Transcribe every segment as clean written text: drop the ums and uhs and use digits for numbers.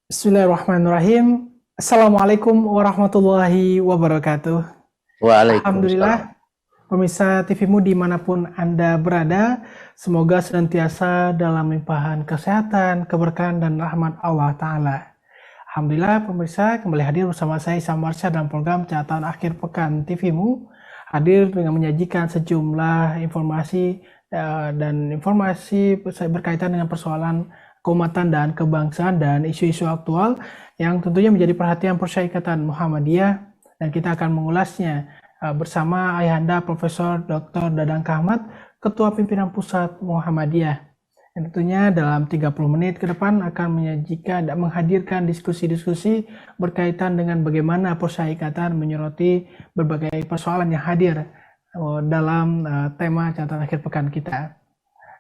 Bismillahirrahmanirrahim. Assalamualaikum warahmatullahi wabarakatuh. Waalaikumsalam. Alhamdulillah, pemirsa TVmu dimanapun Anda berada, semoga senantiasa dalam limpahan kesehatan, keberkahan, dan rahmat Allah Ta'ala. Alhamdulillah, pemirsa kembali hadir bersama saya Isam Marsha dalam program Catatan Akhir Pekan TVmu. Hadir dengan menyajikan sejumlah informasi dan informasi berkaitan dengan persoalan keumatan dan kebangsaan dan isu-isu aktual yang tentunya menjadi perhatian Persyarikatan Muhammadiyah, dan kita akan mengulasnya bersama Ayahanda Profesor Dr. Dadang Kahmat, Ketua Pimpinan Pusat Muhammadiyah. Dan tentunya dalam 30 menit ke depan akan menyajikan dan menghadirkan diskusi-diskusi berkaitan dengan bagaimana Persyarikatan menyoroti berbagai persoalan yang hadir dalam tema catatan akhir pekan kita.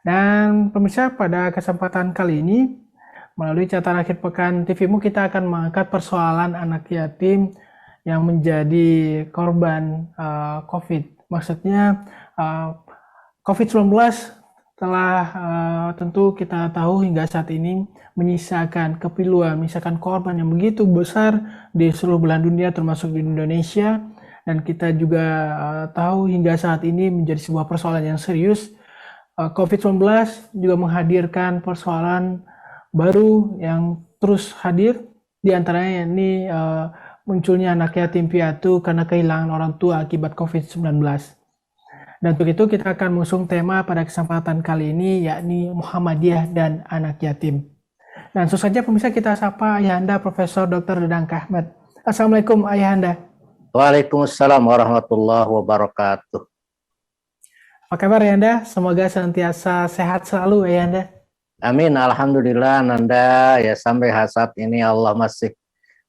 Dan pemirsa, pada kesempatan kali ini melalui catatan akhir pekan TVmu kita akan mengangkat persoalan anak yatim yang menjadi korban COVID. Maksudnya COVID-19 telah tentu kita tahu hingga saat ini menyisakan kepiluan, menyisakan korban yang begitu besar di seluruh belahan dunia termasuk di Indonesia, dan kita juga tahu hingga saat ini menjadi sebuah persoalan yang serius. COVID-19 juga menghadirkan persoalan baru yang terus hadir, di antaranya ini munculnya anak yatim piatu karena kehilangan orang tua akibat COVID-19. Dan untuk itu kita akan mengusung tema pada kesempatan kali ini, yakni Muhammadiyah dan anak yatim. Dan langsung saja pemirsa, kita sapa Ayahanda Profesor Dr. Dadang Kahmat. Assalamualaikum Ayahanda. Waalaikumsalam warahmatullahi wabarakatuh. Apa kabar Ayahanda? Semoga senantiasa sehat selalu Ayahanda. Amin, alhamdulillah Nanda, ya sampai saat ini Allah masih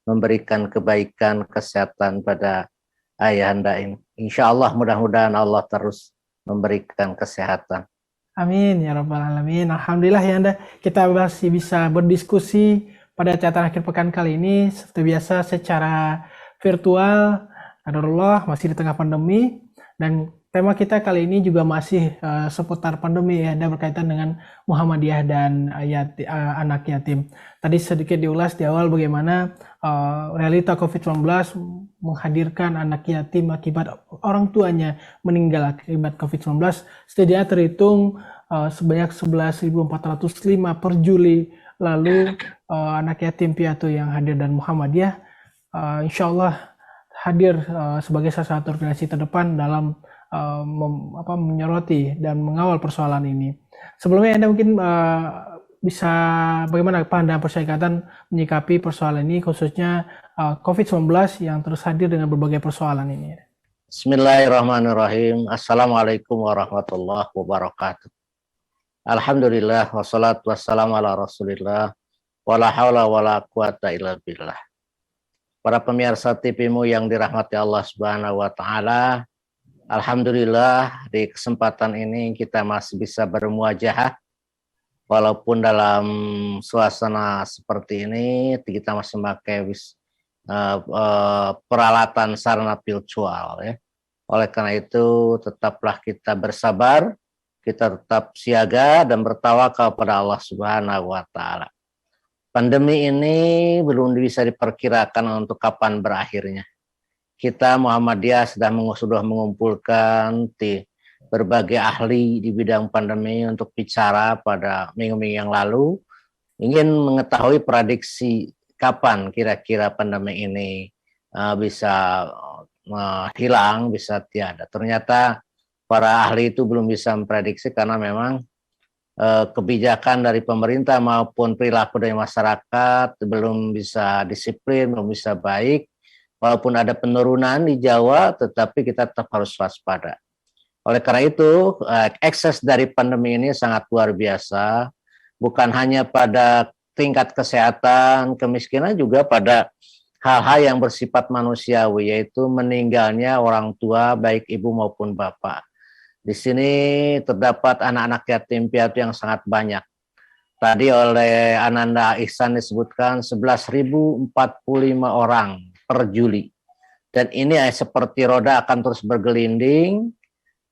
memberikan kebaikan, kesehatan pada Ayahanda ini. Insya Allah mudah-mudahan Allah terus memberikan kesehatan. Amin ya rabbal alamin. Alhamdulillah ya Anda, kita masih bisa berdiskusi pada catatan akhir pekan kali ini seperti biasa secara virtual. Qadarullah, masih di tengah pandemi, dan tema kita kali ini juga masih seputar pandemi ya, Anda, berkaitan dengan Muhammadiyah dan anak yatim. Tadi sedikit diulas di awal bagaimana realita COVID-19 menghadirkan anak yatim akibat orang tuanya meninggal akibat COVID-19. Setidaknya terhitung sebanyak 11.405 per Juli lalu anak yatim piatu yang hadir, dan Muhammadiyah insya Allah hadir sebagai salah satu organisasi terdepan dalam menyoroti dan mengawal persoalan ini. Sebelumnya Anda mungkin bisa bagaimana pandangan Persyarikatan menyikapi persoalan ini, khususnya COVID-19 yang terus hadir dengan berbagai persoalan ini. Bismillahirrahmanirrahim. Assalamualaikum warahmatullahi wabarakatuh. Alhamdulillah wassalatu wassalamu ala Rasulillah wala haula wala quwata illa billah. Para pemirsa TVmu yang dirahmati Allah Subhanahu wa taala, alhamdulillah di kesempatan ini kita masih bisa bermuajahah walaupun dalam suasana seperti ini kita masih memakai peralatan sarana virtual ya. Oleh karena itu tetaplah kita bersabar, kita tetap siaga dan bertawakal pada Allah Subhanahu wa taala. Pandemi ini belum bisa diperkirakan untuk kapan berakhirnya. Kita Muhammadiyah sudah mengumpulkan berbagai ahli di bidang pandemi untuk bicara pada minggu-minggu yang lalu, ingin mengetahui prediksi kapan kira-kira pandemi ini bisa hilang, bisa tiada. Ternyata para ahli itu belum bisa memprediksi karena memang kebijakan dari pemerintah maupun perilaku dari masyarakat belum bisa disiplin, belum bisa baik. Walaupun ada penurunan di Jawa, tetapi kita tetap harus waspada. Oleh karena itu, ekses dari pandemi ini sangat luar biasa, bukan hanya pada tingkat kesehatan, kemiskinan, juga pada hal-hal yang bersifat manusiawi, yaitu meninggalnya orang tua, baik ibu maupun bapak. Di sini terdapat anak-anak yatim piatu yang sangat banyak. Tadi oleh Ananda Ihsan disebutkan 11.045 orang per Juli. Dan ini seperti roda akan terus bergelinding,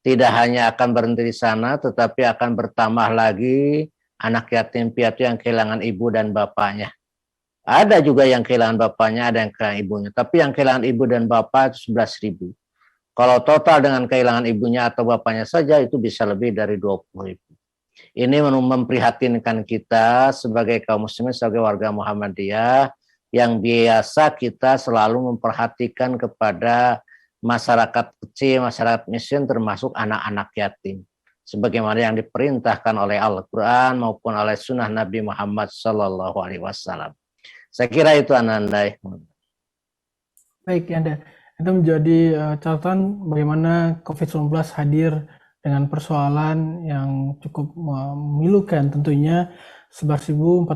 tidak hanya akan berhenti di sana, tetapi akan bertambah lagi anak yatim piatu yang kehilangan ibu dan bapaknya. Ada juga yang kehilangan bapaknya, ada yang kehilangan ibunya. Tapi yang kehilangan ibu dan bapak itu 11.000. Kalau total dengan kehilangan ibunya atau bapaknya saja itu bisa lebih dari 20.000. Ini memprihatinkan kita sebagai kaum muslimin, sebagai warga Muhammadiyah, yang biasa kita selalu memperhatikan kepada masyarakat kecil, masyarakat miskin, termasuk anak-anak yatim. Sebagaimana yang diperintahkan oleh Al-Quran maupun oleh sunnah Nabi Muhammad SAW. Saya kira itu Ananda. Baik, Anda. Itu menjadi catatan bagaimana COVID-19 hadir dengan persoalan yang cukup memilukan tentunya. 11.405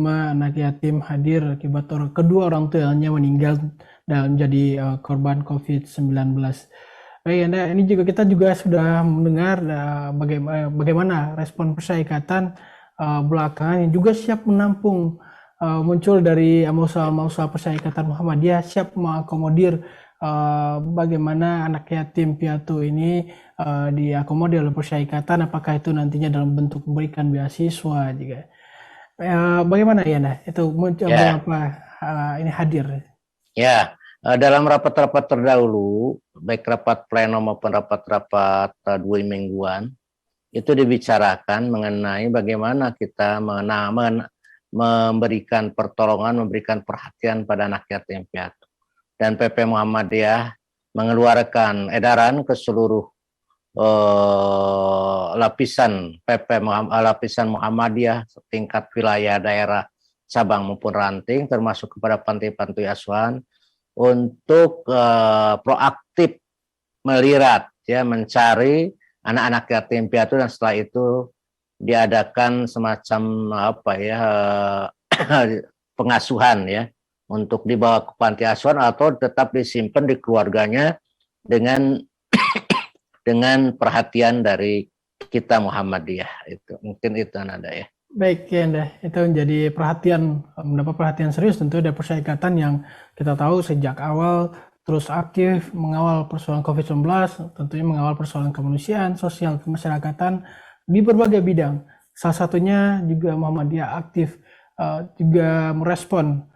anak yatim hadir akibat kedua orang tuanya meninggal dan menjadi korban COVID-19. Baik, Anda, ini juga kita juga sudah mendengar bagaimana respon Persyarikatan belakangan yang juga siap menampung muncul dari mausa Persyarikatan Muhammadiyah, siap mengakomodir bagaimana anak yatim piatu ini diakomodir oleh Persyarikatan, apakah itu nantinya dalam bentuk memberikan beasiswa juga. Bagaimana ya, Anda? Itu Ya. ini hadir? Ya, dalam rapat-rapat terdahulu, baik rapat pleno maupun rapat-rapat 2 mingguan, itu dibicarakan mengenai bagaimana kita memberikan pertolongan, memberikan perhatian pada anak yatim piatu. Dan PP Muhammadiyah mengeluarkan edaran ke seluruh lapisan Muhammadiyah tingkat wilayah, daerah, cabang maupun ranting, termasuk kepada panti-panti asuhan, untuk proaktif melirat, ya, mencari anak-anak yatim piatu, dan setelah itu diadakan semacam pengasuhan, ya, untuk dibawa ke panti asuhan atau tetap disimpan di keluarganya dengan dengan perhatian dari kita Muhammadiyah. Itu mungkin itu Ananda, ya. Baik, ya, Anda. Itu menjadi mendapat perhatian serius tentu dari Persyarikatan yang kita tahu sejak awal terus aktif mengawal persoalan COVID-19, tentunya mengawal persoalan kemanusiaan, sosial, kemasyarakatan di berbagai bidang. Salah satunya juga Muhammadiyah aktif juga merespon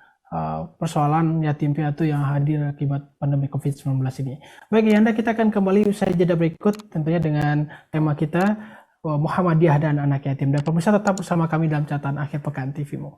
persoalan yatim piatu yang hadir akibat pandemi COVID-19 ini. Baik, ya, Anda, kita akan kembali usai jeda berikut tentunya dengan tema kita Muhammadiyah dan anak yatim. Dan pemirsa tetap bersama kami dalam catatan akhir pekan TV-mu.